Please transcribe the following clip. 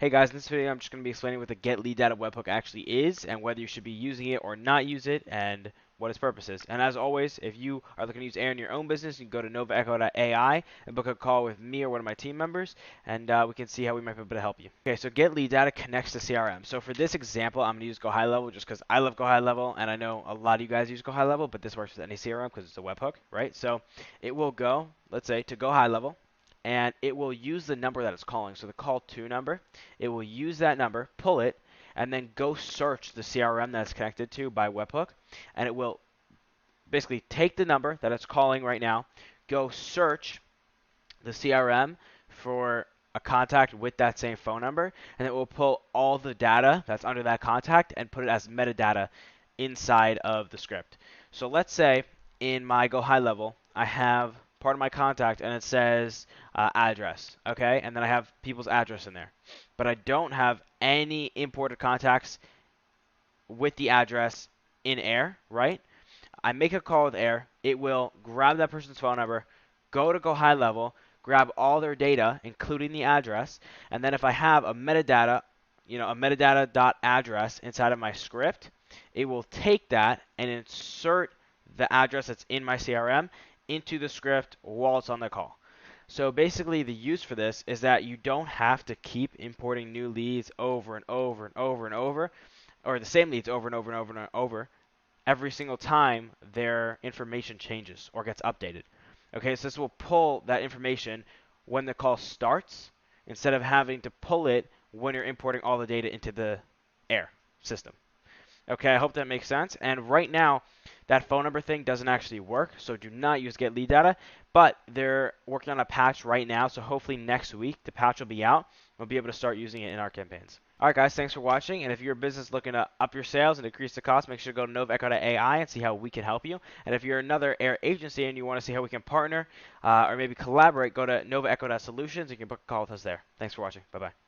Hey guys, in this video I'm just going to be explaining what the get lead data webhook actually is and whether you should be using it or not use it and what its purpose is. And as always, if you are looking to use AI in your own business, you can go to novaecho.ai and book a call with me or one of my team members, and we can see how we might be able to help you. Okay, so get lead data connects to CRM. So for this example, I'm going to use Go High Level just because I love Go High Level, and I know a lot of you guys use Go High Level, but this works with any CRM because it's a webhook, right? So it will go, let's say, to Go High Level, and it will use the number that it's calling, so the call to number. It will use that number, pull it, and then go search the CRM that it's connected to by Webhook, and it will basically take the number that it's calling right now, go search the CRM for a contact with that same phone number, and it will pull all the data that's under that contact and put it as metadata inside of the script. So let's say in my Go High Level, I have part of my contact and it says address, okay? And then I have people's address in there. But I don't have any imported contacts with the address in air, right? I make a call with air. It will grab that person's phone number, go high level, grab all their data, including the address, and then if I have a metadata, a metadata.address inside of my script, it will take that and insert the address that's in my CRM into the script while it's on the call. So basically the use for this is that you don't have to keep importing new leads over and over and over and over, or the same leads over and over and over and over every single time their information changes or gets updated. Okay, so this will pull that information when the call starts instead of having to pull it when you're importing all the data into the air system. Okay, I hope that makes sense. And right now, that phone number thing doesn't actually work, so do not use get lead data. But they're working on a patch right now, so hopefully next week the patch will be out. We'll be able to start using it in our campaigns. All right, guys, thanks for watching. And if you're a business looking to up your sales and decrease the cost, make sure to go to novaecho.ai and see how we can help you. And if you're another air agency and you want to see how we can partner or maybe collaborate, go to novaecho.solutions. You can book a call with us there. Thanks for watching. Bye-bye.